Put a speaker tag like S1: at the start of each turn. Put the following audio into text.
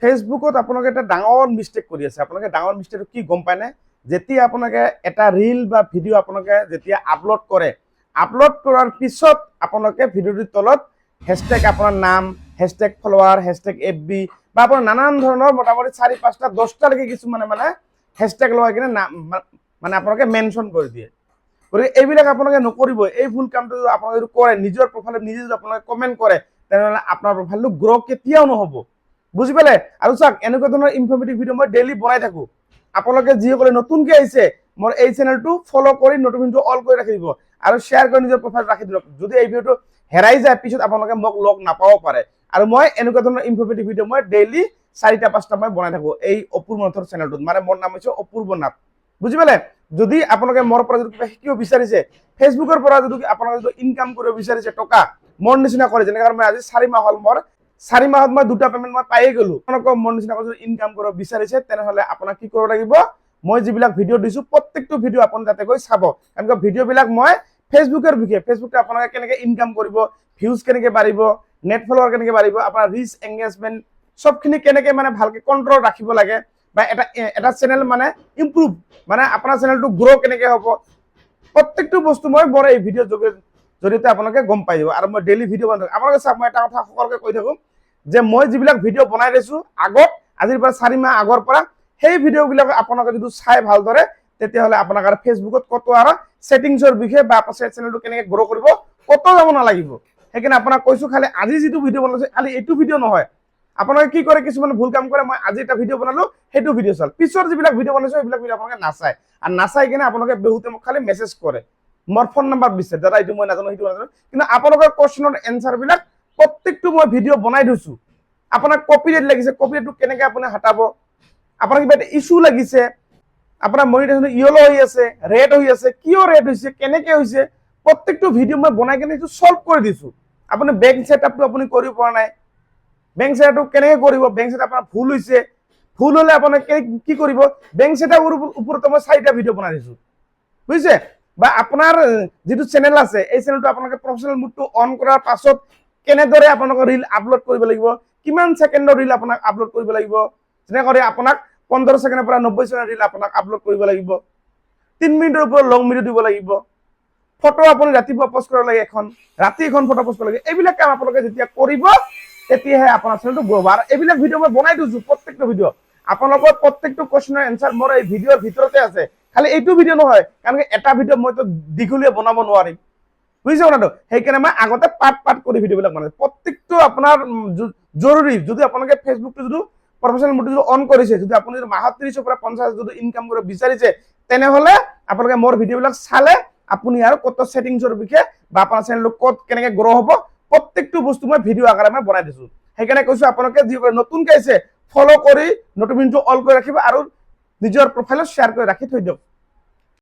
S1: ফেচবুকত আপোনালোকে এটা ডাঙৰ মিষ্টেক কৰি আছে। আপোনালোকে ডাঙৰ মিষ্টেকটো কি গম পায়নে? যেতিয়া আপোনালোকে এটা ৰীল বা ভিডিঅ' আপোনালোকে যেতিয়া আপলোড কৰে, আপলোড কৰাৰ পিছত আপোনালোকে ভিডিঅ'টোৰ তলত হেশটেগ আপোনাৰ নাম, হেশটেগ ফলোৱাৰ, হেশটেগ FB বা আপোনাৰ নানান ধৰণৰ মোটামুটি 4-5টা 10টালৈকে কিছুমানে মানে হেশটেগ লগাই কিনে মানে আপোনালোকে মেনশ্যন কৰি দিয়ে। গতিকে এইবিলাক আপোনালোকে নকৰিব। এই ভুল কামটো যদি আপোনালোকে যদি কৰে, নিজৰ প্ৰফাইলত নিজে যদি আপোনালোকে কমেণ্ট কৰে, তেনেহ'লে আপোনাৰ প্ৰফাইলটো গ্ৰ' কেতিয়াও নহ'ব। বুজি পালে? আৰু চাওক, এনেকুৱা ধৰণৰ ইনফৰ্মেটিভ ভিডিঅ' মই ডেইলি বনাই থাকোঁ। আপোনালোকে যিসকলে নতুনকৈ আহিছে, মোৰ এই চেনেলটো ফ'ল' কৰি নটিফিকেশ্যনটো অল কৰি ৰাখি দিব আৰু শ্বেয়াৰ কৰি নিজৰ প্ৰফাইলত ৰাখি দিয়ক। যদি এই ভিডিঅ'টো হেৰাই যায়, পিছত আপোনালোকে মোক লগ নাপাব পাৰে। আৰু মই এনেকুৱা ধৰণৰ ইনফৰ্মেটিভ ভিডিঅ' মই ডেইলি 4টা-5টা মই বনাই থাকোঁ এই অপূৰ্ব নাথৰ চেনেলটোত। মানে মোৰ নাম হৈছে অপূৰ্ব নাথ। বুজি পালে? যদি আপোনালোকে মোৰ পৰা যদি কিবা শিকিব বিচাৰিছে, ফেচবুকৰ পৰা যদি আপোনালোকে যদি ইনকাম কৰিব বিচাৰিছে টকা, মোৰ নিচিনা কৰে, যেনেকৈ মই আজি 4 মাহ হ'ল, মোৰ 4 মাহত মই 2টা পেমেণ্ট মই পায়ে গ'লো। আপোনালোকক মোৰ নিচিনাকৈ যদি ইনকাম কৰিব বিচাৰিছে, তেনেহ'লে আপোনাক কি কৰিব লাগিব? মই যিবিলাক ভিডিঅ' দিছোঁ, প্ৰত্যেকটো ভিডিঅ' আপুনি তাতে গৈ চাব। কাৰণ ভিডিঅ'বিলাক মই ফেচবুকৰ বিষয়ে, ফেচবুকত আপোনালোকে কেনেকৈ ইনকাম কৰিব, ভিউজ কেনেকৈ বাঢ়িব, নেট ফলোৱাৰ কেনেকৈ বাঢ়িব, আপোনাৰ ৰিচ এংগেজমেণ্ট সবখিনি কেনেকৈ মানে ভালকৈ কণ্ট্ৰল ৰাখিব লাগে, বা এটা চেনেল মানে ইম্প্ৰুভ, মানে আপোনাৰ চেনেলটো গ্ৰ' কেনেকৈ হ'ব, প্ৰত্যেকটো বস্তু মই মোৰ এই ভিডিঅ'ৰ জৰিয়তে আপোনালোকে গম পাই যাব। আৰু মই ডেইলি ভিডিঅ' বনাই থাকোঁ। আপোনালোকে চাওক, মই এটা কথা সকলোকে কৈ থাকোঁ যে মই যিবিলাক ভিডিঅ' বনাই দিছোঁ আগত, আজিৰ পৰা 4 মাহ আগৰ পৰা, সেই ভিডিঅ'বিলাক আপোনালোকে যদি চাই ভালদৰে, তেতিয়াহ'লে আপোনাক আৰু ফেচবুকত ক'তো আৰু ছেটিংছৰ বিষয়ে বা আপোনাৰ চেনেলটো কেনেকৈ গ্ৰ' কৰিব ক'তো যাব নালাগিব। সেইকাৰণে আপোনাক কৈছোঁ, খালি আজি যিটো ভিডিঅ' বনাইছোঁ, খালি এইটো ভিডিঅ' নহয়। আপোনালোকে কি কৰে, কিছুমানে ভুল কাম কৰে, মই আজি এটা ভিডিঅ' বনালোঁ, সেইটো ভিডিঅ' চাল, পিছৰ যিবিলাক ভিডিঅ' বনাইছোঁ সেইবিলাক ভিডিঅ' আপোনালোকে নাচায়। আৰু নাচাই কিনে আপোনালোকে বহুতে মোক খালি মেছেজ কৰে, মোৰ ফোন নাম্বাৰ বিচাৰে, দাদা এইটো মই নাজানো, সেইটো নাজানো। কিন্তু আপোনালোকৰ কোৱেশ্যনৰ এনচাৰবিলাক প্ৰত্যেকটো মই ভিডিঅ' বনাই থৈছোঁ। আপোনাক কপিৰাইট লাগিছে, কপিৰাইটটো কেনেকৈ আপুনি হটাব, আপোনাৰ কিবা এটা ইছ্যু লাগিছে, আপোনাৰ মনিটাইজেশ্যন ইয়েলো হৈ আছে, ৰেড হৈ আছে, কিয় ৰেড হৈছে, কেনেকৈ হৈছে, প্ৰত্যেকটো ভিডিঅ' মই বনাই কিনে এইটো ছল্ভ কৰি দিছোঁ। আপুনি বেংক ছেটআপটো আপুনি কৰিব পৰা নাই, বেংক ছেটআপটো কেনেকৈ কৰিব, বেংক ছেটআপ আপোনাৰ ভুল হৈছে, ভুল হ'লে আপোনাক কি কৰিব, বেংক ছেটআপৰ ওপৰত মই 4টা ভিডিঅ' বনাই দিছোঁ। বুজিছে? বা আপোনাৰ যিটো চেনেল আছে, এই চেনেলটো আপোনালোকে প্ৰফেচনেল মুডটো অন কৰাৰ পাছত কেনেদৰে আপোনালোকৰ ৰীল আপলোড কৰিব লাগিব, কিমান ছেকেণ্ডৰ ৰীল আপোনাক আপলোড কৰিব লাগিব, যেনেকৈ আপোনাক 15 ছেকেণ্ডৰ পৰা 90 ছেকেণ্ডৰ ৰীল আপোনাক আপলোড কৰিব লাগিব, 3 মিনিটৰ ওপৰত লং ভিডিঅ' দিব লাগিব, ফটো আপুনি ৰাতিপুৱা পোষ্ট কৰিব লাগে, ৰাতি এখন ফটো পোষ্ট কৰিব লাগে। এইবিলাক কাম আপোনালোকে যেতিয়া কৰিব, তেতিয়াহে আপোনাৰ চেনেলটো গ্ৰ' হ'ব। আৰু এইবিলাক ভিডিঅ' মই বনাই দিছোঁ, প্ৰত্যেকটো ভিডিঅ'। আপোনালোকৰ প্ৰত্যেকটো কুৱেশ্যনৰ এনচাৰ মোৰ এই ভিডিঅ'ৰ ভিতৰতে আছে। খালি এইটো ভিডিঅ' নহয়, কাৰণ এটা ভিডিঅ' মইতো দীঘলীয়া বনাব নোৱাৰিম। বুজিছে কথাটো? সেইকাৰণে মই আগতে পাৰ্ট কৰি ভিডিঅ'বিলাক বনাইছোঁ। প্ৰত্যেকটো আপোনাৰ জৰুৰী। যদি আপোনালোকে ফেচবুকটো যদি প্ৰফেচনেল মুডটো যদি অন কৰিছে, যদি আপুনি যদি মাহত 30ৰ পৰা 50 যদি ইনকাম কৰিব বিচাৰিছে, তেনেহ'লে আপোনালোকে মোৰ ভিডিঅ'বিলাক চালে আপুনি আৰু ক'ত ছেটিংছৰ বিষয়ে বা আপোনাৰ চেনেলটো ক'ত কেনেকৈ গ্ৰ' হ'ব, প্ৰত্যেকটো বস্তু মই ভিডিঅ' আকাৰে মই বনাই দিছোঁ। সেইকাৰণে কৈছোঁ, আপোনালোকে যিসকলে নতুনকৈ আহিছে, ফ'ল' কৰি নটিফিকেশ্যনটো অল কৰি ৰাখিব আৰু নিজৰ প্ৰফাইলত শ্বেয়াৰ কৰি ৰাখি থৈ দিয়ক।